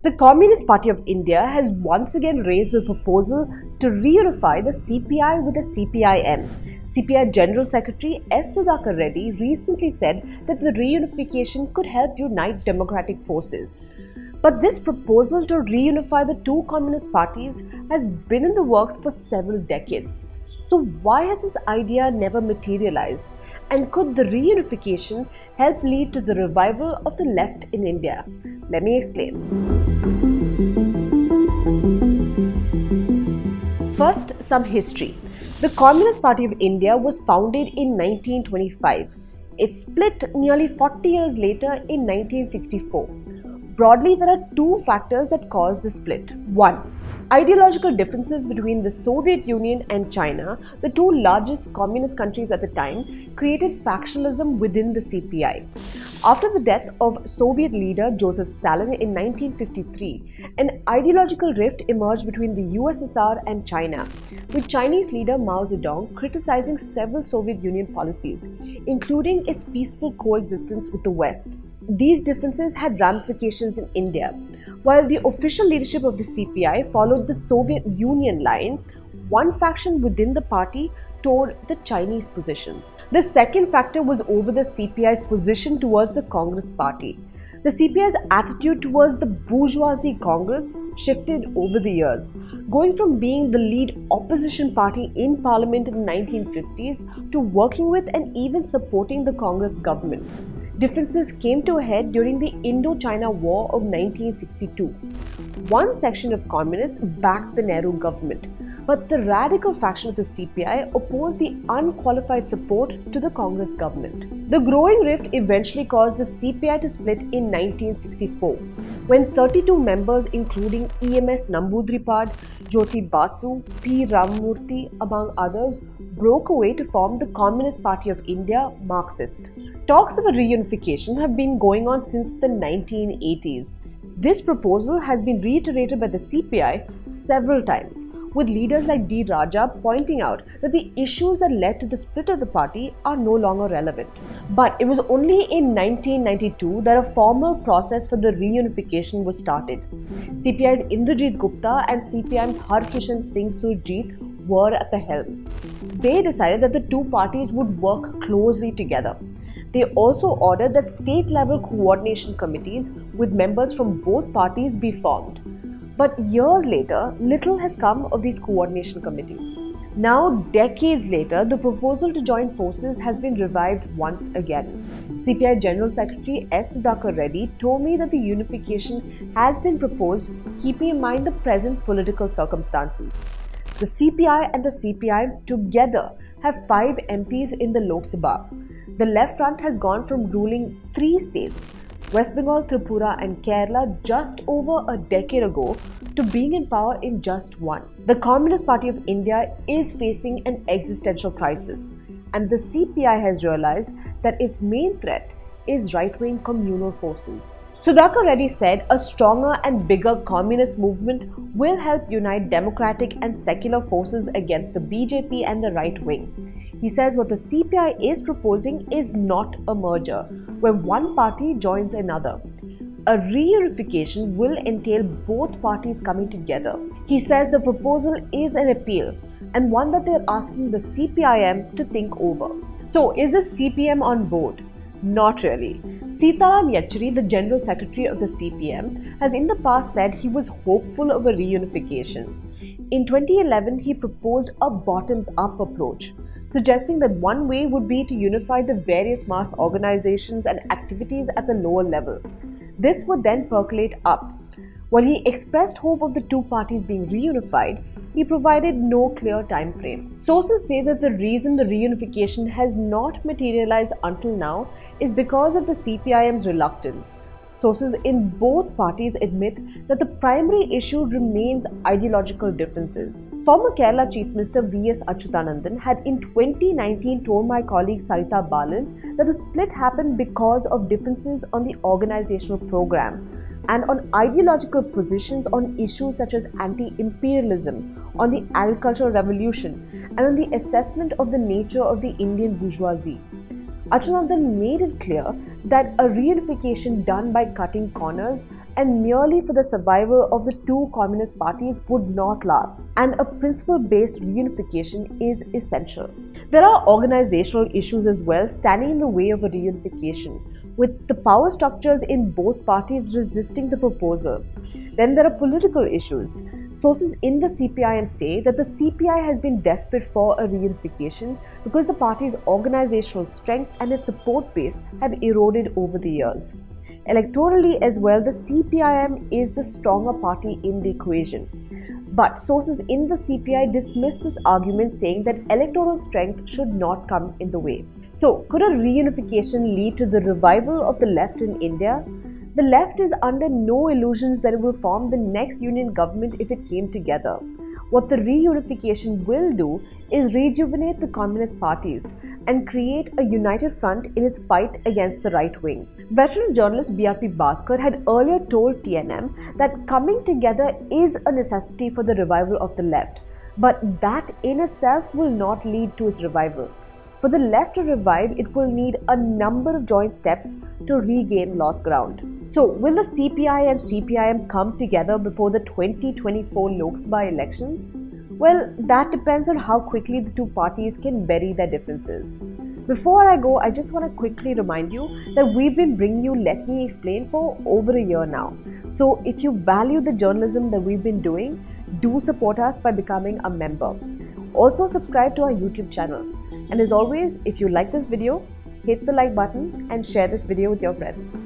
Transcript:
The Communist Party of India has once again raised the proposal to reunify the CPI with the CPIM. CPI General Secretary S. Sudhakar Reddy recently said that the reunification could help unite democratic forces. But this proposal to reunify the two communist parties has been in the works for several decades. So why has this idea never materialized? And could the reunification help lead to the revival of the left in India? Let me explain. First, some history. The Communist Party of India was founded in 1925. It split nearly 40 years later in 1964. Broadly, there are two factors that caused the split. One, ideological differences between the Soviet Union and China, the two largest communist countries at the time, created factionalism within the CPI. After the death of Soviet leader Joseph Stalin in 1953, an ideological rift emerged between the USSR and China, with Chinese leader Mao Zedong criticizing several Soviet Union policies, including its peaceful coexistence with the West. These differences had ramifications in India. While the official leadership of the CPI followed the Soviet Union line, one faction within the party toward the Chinese positions. The second factor was over the CPI's position towards the Congress party. The CPI's attitude towards the bourgeoisie Congress shifted over the years, going from being the lead opposition party in parliament in the 1950s to working with and even supporting the Congress government. Differences came to a head during the Indo-China War of 1962. One section of communists backed the Nehru government, but the radical faction of the CPI opposed the unqualified support to the Congress government. The growing rift eventually caused the CPI to split in 1964, when 32 members including EMS Namboodiripad, Jyoti Basu, P. Ramamurthy, among others, broke away to form the Communist Party of India, Marxist. Talks of a reunification have been going on since the 1980s. This proposal has been reiterated by the CPI several times, with leaders like D. Raja pointing out that the issues that led to the split of the party are no longer relevant. But it was only in 1992 that a formal process for the reunification was started. CPI's Indrajit Gupta and CPIM's Harkishan Singh Surjeet were at the helm. They decided that the two parties would work closely together. They also ordered that state-level coordination committees with members from both parties be formed. But years later, little has come of these coordination committees. Now, decades later, the proposal to join forces has been revived once again. CPI General Secretary S. Sudhakar Reddy told me that the unification has been proposed keeping in mind the present political circumstances. The CPI and the CPI together have 5 MPs in the Lok Sabha. The left front has gone from ruling 3 states, West Bengal, Tripura and Kerala, just over a decade ago to being in power in just 1. The Communist Party of India is facing an existential crisis, and the CPI has realized that its main threat is right-wing communal forces. Sudhakar Reddy said a stronger and bigger communist movement will help unite democratic and secular forces against the BJP and the right wing. He says what the CPI is proposing is not a merger, where one party joins another. A reunification will entail both parties coming together. He says the proposal is an appeal and one that they're asking the CPIM to think over. So, is the CPM on board? Not really. Sitaram Yechury, the General Secretary of the CPM, has in the past said he was hopeful of a reunification. In 2011, he proposed a bottoms-up approach, suggesting that one way would be to unify the various mass organizations and activities at the lower level. This would then percolate up. While he expressed hope of the two parties being reunified, he provided no clear time frame. Sources say that the reason the reunification has not materialized until now is because of the CPIM's reluctance. Sources in both parties admit that the primary issue remains ideological differences. Former Kerala Chief Minister V.S. Achyutanandan had in 2019 told my colleague Sarita Balan that the split happened because of differences on the organizational program and on ideological positions on issues such as anti-imperialism, on the agricultural revolution, and on the assessment of the nature of the Indian bourgeoisie. Achyutanandan made it clear that a reunification done by cutting corners and merely for the survival of the two communist parties would not last, and a principle-based reunification is essential. There are organizational issues as well standing in the way of a reunification, with the power structures in both parties resisting the proposal. Then there are political issues. Sources in the CPIM say that the CPI has been desperate for a reunification because the party's organizational strength and its support base have eroded over the years. Electorally as well, the CPIM is the stronger party in the equation. But sources in the CPI dismiss this argument, saying that electoral strength should not come in the way. So, could a reunification lead to the revival of the left in India? The left is under no illusions that it will form the next union government if it came together. What the reunification will do is rejuvenate the communist parties and create a united front in its fight against the right wing. Veteran journalist B.R.P. Bhaskar had earlier told TNM that coming together is a necessity for the revival of the left, but that in itself will not lead to its revival. For the left to revive, it will need a number of joint steps to regain lost ground. So, will the CPI and CPIM come together before the 2024 Lok Sabha elections? Well, that depends on how quickly the two parties can bury their differences. Before I go, I just want to quickly remind you that we've been bringing you Let Me Explain for over a year now. So, if you value the journalism that we've been doing, do support us by becoming a member. Also, subscribe to our YouTube channel. And as always, if you like this video, hit the like button and share this video with your friends.